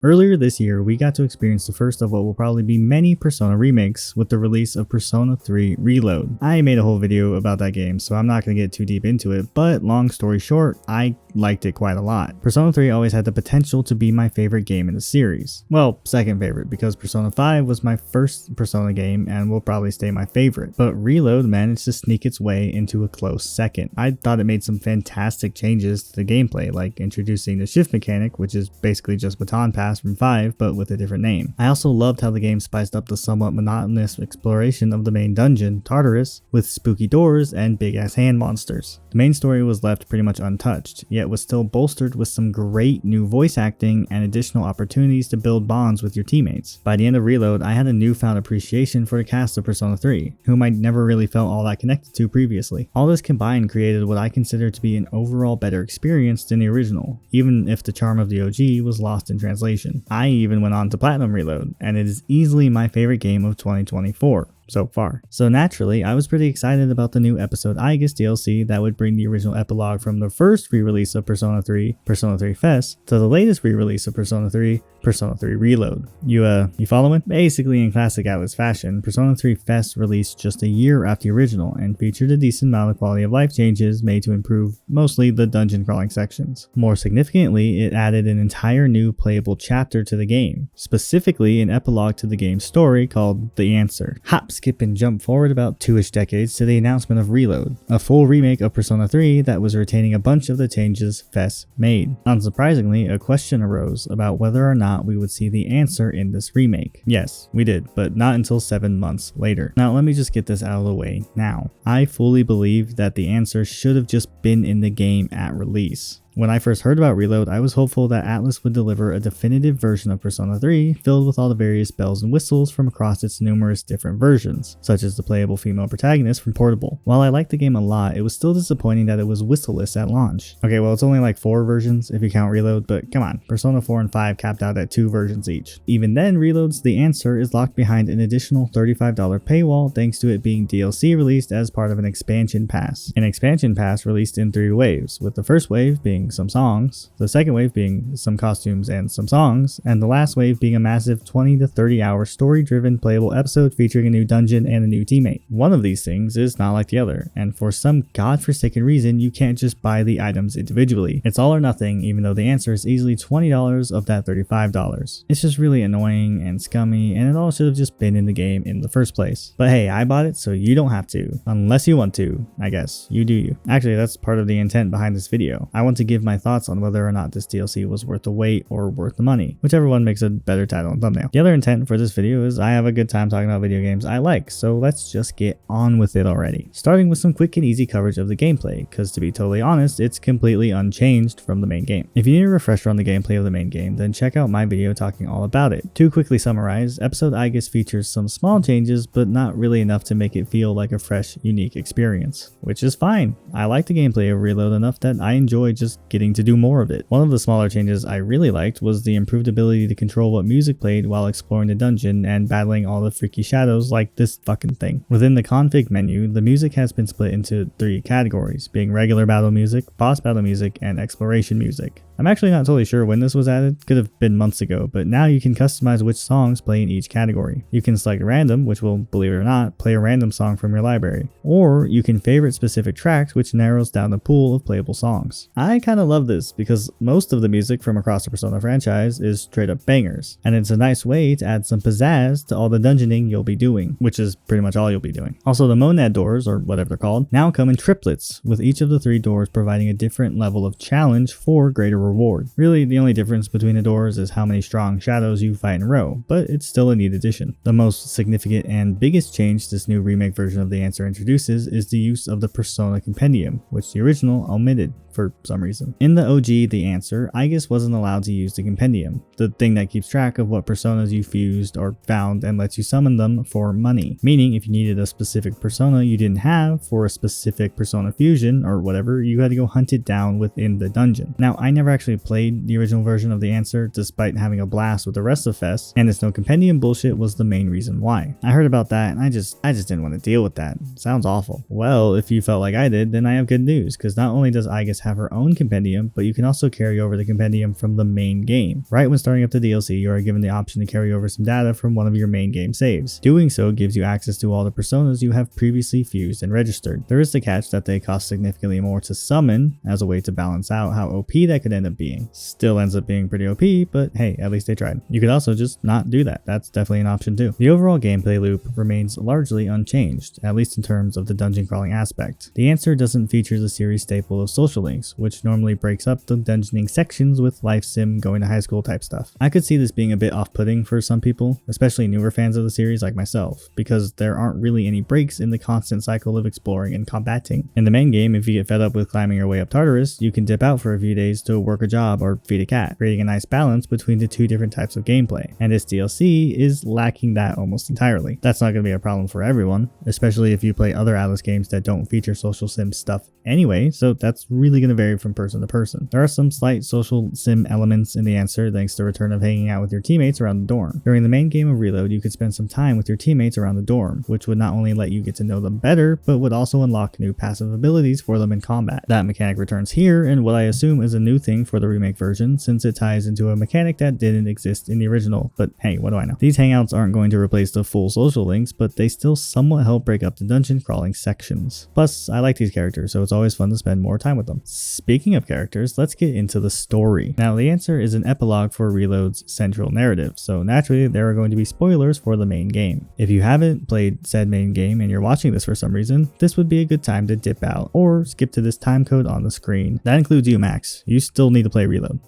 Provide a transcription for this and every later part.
Earlier this year, we got to experience the first of what will probably be many Persona remakes with the release of Persona 3 Reload. I made a whole video about that game, so I'm not going to get too deep into it, but long story short, I liked it quite a lot. Persona 3 always had the potential to be my favorite game in the series. Well, second favorite, because Persona 5 was my first Persona game and will probably stay my favorite, but Reload managed to sneak its way into a close second. I thought it made some fantastic changes to the gameplay, like introducing the shift mechanic, which is basically just baton pass from 5 but with a different name. I also loved how the game spiced up the somewhat monotonous exploration of the main dungeon, Tartarus, with spooky doors and big ass hand monsters. The main story was left pretty much untouched, yet was still bolstered with some great new voice acting and additional opportunities to build bonds with your teammates. By the end of Reload, I had a newfound appreciation for the cast of Persona 3, whom I never really felt all that connected to previously. All this combined created what I consider to be an overall better experience than the original, even if the charm of the OG was lost in translation. I even went on to Platinum Reload, and it is easily my favorite game of 2024. So far. So naturally, I was pretty excited about the new episode Aigis DLC that would bring the original epilogue from the first re-release of Persona 3, Persona 3 Fest, to the latest re-release of Persona 3, Persona 3 Reload. You following? Basically, in classic Atlas fashion, Persona 3 Fest released just a year after the original and featured a decent amount of quality of life changes made to improve mostly the dungeon crawling sections. More significantly, it added an entire new playable chapter to the game, specifically an epilogue to the game's story called The Answer. Hop, skip, and jump forward about 2-ish decades to the announcement of Reload, a full remake of Persona 3 that was retaining a bunch of the changes Fest made. Unsurprisingly, a question arose about whether or not we would see the answer in this remake. Yes, we did, but not until 7 months later. Now let me just get this out of the way now. I fully believe that the answer should have just been in the game at release. When I first heard about Reload, I was hopeful that Atlus would deliver a definitive version of Persona 3 filled with all the various bells and whistles from across its numerous different versions, such as the playable female protagonist from Portable. While I liked the game a lot, it was still disappointing that it was whistleless at launch. Okay, well it's only like 4 versions if you count Reload, but come on, Persona 4 and 5 capped out at 2 versions each. Even then, Reload's The Answer is locked behind an additional $35 paywall thanks to it being DLC released as part of an expansion pass. An expansion pass released in 3 waves, with the first wave being some songs, the second wave being some costumes and some songs, and the last wave being a massive 20 to 30 hour story-driven playable episode featuring a new dungeon and a new teammate. One of these things is not like the other, and for some godforsaken reason, you can't just buy the items individually. It's all or nothing, even though the answer is easily $20 of that $35. It's just really annoying and scummy, and it all should have just been in the game in the first place. But hey, I bought it, so you don't have to. Unless you want to, I guess. You do you. Actually, that's part of the intent behind this video. I want to give my thoughts on whether or not this DLC was worth the wait or worth the money, whichever one makes a better title and thumbnail. The other intent for this video is I have a good time talking about video games I like, so let's just get on with it already. Starting with some quick and easy coverage of the gameplay, because to be totally honest, it's completely unchanged from the main game. If you need a refresher on the gameplay of the main game, then check out my video talking all about it. To quickly summarize, episode Aigis features some small changes, but not really enough to make it feel like a fresh, unique experience, which is fine. I like the gameplay of Reload enough that I enjoy just getting to do more of it. One of the smaller changes I really liked was the improved ability to control what music played while exploring the dungeon and battling all the freaky shadows like this fucking thing. Within the config menu, the music has been split into 3 categories, being regular battle music, boss battle music, and exploration music. I'm actually not totally sure when this was added, could have been months ago, but now you can customize which songs play in each category. You can select random, which will, believe it or not, play a random song from your library. Or you can favorite specific tracks, which narrows down the pool of playable songs. I kinda love this because most of the music from across the Persona franchise is straight up bangers, and it's a nice way to add some pizzazz to all the dungeoning you'll be doing, which is pretty much all you'll be doing. Also, the monad doors, or whatever they're called, now come in triplets, with each of the 3 doors providing a different level of challenge for greater reward. Really, the only difference between the doors is how many strong shadows you fight in a row, but it's still a neat addition. The most significant and biggest change this new remake version of The Answer introduces is the use of the Persona Compendium, which the original omitted for some reason. In the OG The Answer, Aigis wasn't allowed to use the compendium, the thing that keeps track of what personas you fused or found and lets you summon them for money. Meaning, if you needed a specific persona you didn't have for a specific persona fusion or whatever, you had to go hunt it down within the dungeon. Now, I never actually played the original version of The Answer despite having a blast with the rest of Fest, and this no compendium bullshit was the main reason why. I heard about that and I just didn't want to deal with that. Sounds awful. Well, if you felt like I did, then I have good news, because not only does Aigis have have her own compendium, but you can also carry over the compendium from the main game. Right when starting up the DLC, you are given the option to carry over some data from one of your main game saves. Doing so gives you access to all the personas you have previously fused and registered. There is the catch that they cost significantly more to summon as a way to balance out how OP that could end up being. Still ends up being pretty OP, but hey, at least they tried. You could also just not do that. That's definitely an option too. The overall gameplay loop remains largely unchanged, at least in terms of the dungeon crawling aspect. The answer doesn't feature the series staple of social links, which normally breaks up the dungeoning sections with life sim going to high school type stuff. I could see this being a bit off-putting for some people, especially newer fans of the series like myself, because there aren't really any breaks in the constant cycle of exploring and combating. In the main game, if you get fed up with climbing your way up Tartarus, you can dip out for a few days to work a job or feed a cat, creating a nice balance between the two different types of gameplay, and this DLC is lacking that almost entirely. That's not going to be a problem for everyone, especially if you play other Atlas games that don't feature social sim stuff anyway, so that's really going to vary from person to person. There are some slight social sim elements in the answer thanks to the return of hanging out with your teammates around the dorm. During the main game of Reload, you could spend some time with your teammates around the dorm, which would not only let you get to know them better, but would also unlock new passive abilities for them in combat. That mechanic returns here in what I assume is a new thing for the remake version, since it ties into a mechanic that didn't exist in the original, but hey, what do I know? These hangouts aren't going to replace the full social links, but they still somewhat help break up the dungeon crawling sections. Plus, I like these characters, so it's always fun to spend more time with them. Speaking of characters, let's get into the story. Now, the answer is an epilogue for Reload's central narrative, so naturally there are going to be spoilers for the main game. If you haven't played said main game and you're watching this for some reason, this would be a good time to dip out or skip to this time code on the screen. That includes you, Max. You still need to play Reload.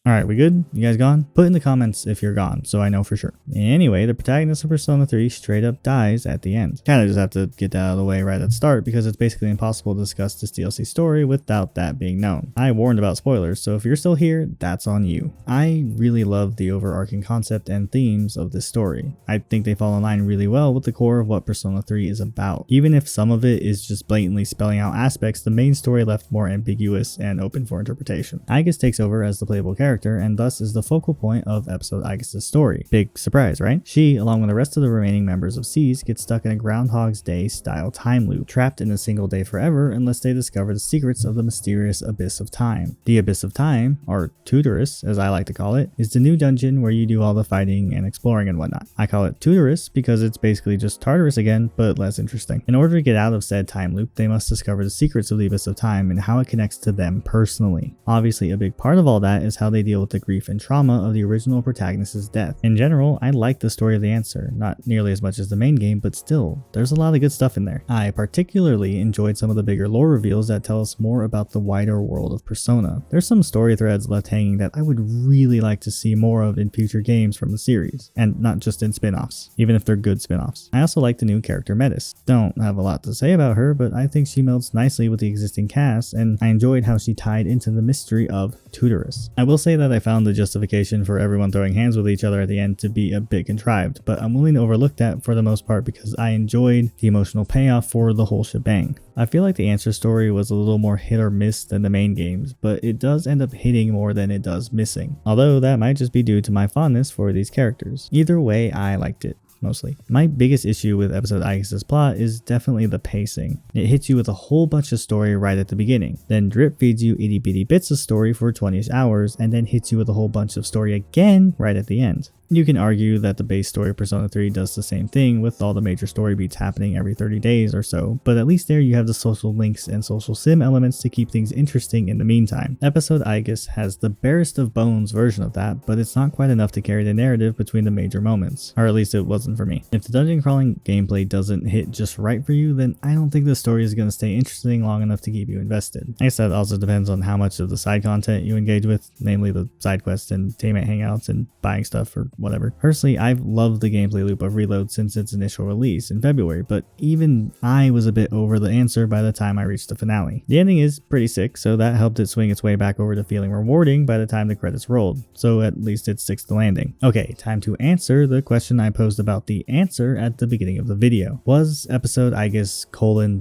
Alright, we good? You guys gone? Put in the comments if you're gone, so I know for sure. Anyway, the protagonist of Persona 3 straight up dies at the end. Kinda just have to get that out of the way right at the start because it's basically impossible to discuss this DLC story without that being known. I warned about spoilers, so if you're still here, that's on you. I really love the overarching concept and themes of this story. I think they fall in line really well with the core of what Persona 3 is about. Even if some of it is just blatantly spelling out aspects the main story left more ambiguous and open for interpretation. Aigis takes over as the playable character and thus is the focal point of episode Aigis' story. Big surprise, right? She, along with the rest of the remaining members of SEES, get stuck in a Groundhog's Day style time loop, trapped in a single day forever unless they discover the secrets of the mysterious Abyss of Time. The Abyss of Time, or Tutorus as I like to call it, is the new dungeon where you do all the fighting and exploring and whatnot. I call it Tutorus because it's basically just Tartarus again, but less interesting. In order to get out of said time loop, they must discover the secrets of the Abyss of Time and how it connects to them personally. Obviously, a big part of all that is how they deal with the grief and trauma of the original protagonist's death. In general, I like the story of the answer, not nearly as much as the main game, but still, there's a lot of good stuff in there. I particularly enjoyed some of the bigger lore reveals that tell us more about the wider world of Persona. There's some story threads left hanging that I would really like to see more of in future games from the series, and not just in spin-offs, even if they're good spin-offs. I also like the new character Metis. Don't have a lot to say about her, but I think she melds nicely with the existing cast, and I enjoyed how she tied into the mystery of Tutorus. I will say that I found the justification for everyone throwing hands with each other at the end to be a bit contrived, but I'm willing to overlook that for the most part because I enjoyed the emotional payoff for the whole shebang. I feel like the answer story was a little more hit or miss than the main games, but it does end up hitting more than it does missing, although that might just be due to my fondness for these characters. Either way, I liked it. Mostly. My biggest issue with episode Aigis' plot is definitely the pacing. It hits you with a whole bunch of story right at the beginning, then drip feeds you itty bitty bits of story for 20ish hours, and then hits you with a whole bunch of story again right at the end. You can argue that the base story of Persona 3 does the same thing with all the major story beats happening every 30 days or so, but at least there you have the social links and social sim elements to keep things interesting in the meantime. Episode Aigis has the barest of bones version of that, but it's not quite enough to carry the narrative between the major moments, or at least it wasn't for me. If the dungeon crawling gameplay doesn't hit just right for you, then I don't think the story is going to stay interesting long enough to keep you invested. I guess that also depends on how much of the side content you engage with, namely the side quests and teammate hangouts and buying stuff or whatever. Personally, I've loved the gameplay loop of Reload since its initial release in February, but even I was a bit over the answer by the time I reached the finale. The ending is pretty sick, so that helped it swing its way back over to feeling rewarding by the time the credits rolled, so at least it sticks the landing. Okay, time to answer the question I posed about the answer at the beginning of the video. Was episode Aigis: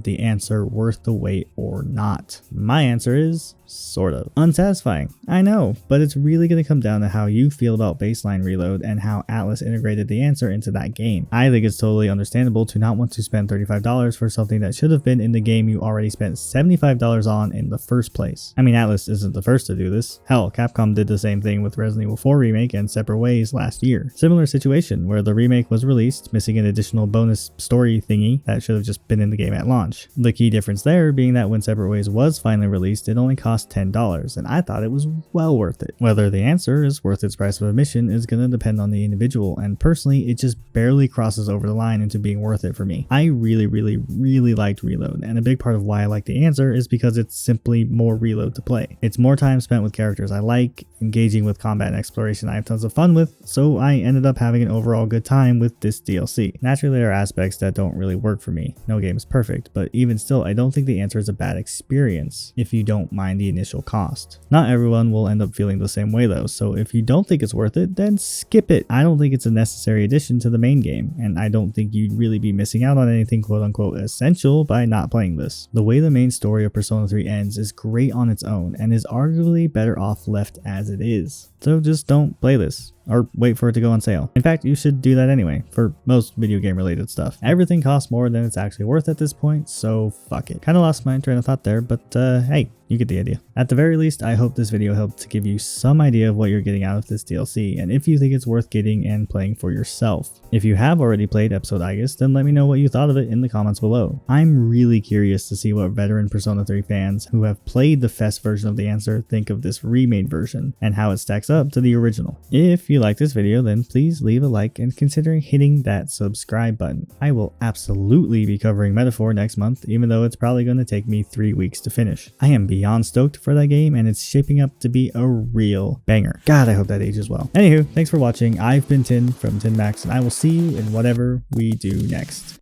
the answer worth the wait or not? My answer is Sort of. Unsatisfying, I know, but it's really going to come down to how you feel about baseline reload and how Atlus integrated the answer into that game. I think it's totally understandable to not want to spend $35 for something that should have been in the game you already spent $75 on in the first place. I mean, Atlus isn't the first to do this. Hell, Capcom did the same thing with Resident Evil 4 Remake and Separate Ways last year. Similar situation where the remake was released, missing an additional bonus story thingy that should have just been in the game at launch. The key difference there being that when Separate Ways was finally released, it only cost $10, and I thought it was well worth it. Whether the answer is worth its price of admission is going to depend on the individual, and personally, it just barely crosses over the line into being worth it for me. I really liked Reload, and a big part of why I like the answer is because it's simply more Reload to play. It's more time spent with characters I like, engaging with combat and exploration I have tons of fun with, so I ended up having an overall good time with this DLC. Naturally, there are aspects that don't really work for me. No game is perfect, but even still, I don't think the answer is a bad experience if you don't mind the initial cost. Not everyone will end up feeling the same way though, so if you don't think it's worth it, then skip it. I don't think it's a necessary addition to the main game, and I don't think you'd really be missing out on anything quote unquote essential by not playing this. The way the main story of Persona 3 ends is great on its own, and is arguably better off left as it is. So just don't play this, or wait for it to go on sale. In fact, you should do that anyway, for most video game related stuff. Everything costs more than it's actually worth at this point, so fuck it. Kinda lost my train of thought there, but hey, you get the idea. At the very least, I hope this video helped to give you some idea of what you're getting out of this DLC, and if you think it's worth getting and playing for yourself. If you have already played episode Aigis, then let me know what you thought of it in the comments below. I'm really curious to see what veteran Persona 3 fans who have played the FES version of the answer think of this remade version, and how it stacks up to the original. If you like this video, then please leave a like and consider hitting that subscribe button. I will absolutely be covering Metaphor next month, even though it's probably going to take me 3 weeks to finish. I am beyond stoked for that game, and it's shaping up to be a real banger. God, I hope that ages well. Anywho, thanks for watching. I've been Tin from Tin Max, and I will see you in whatever we do next.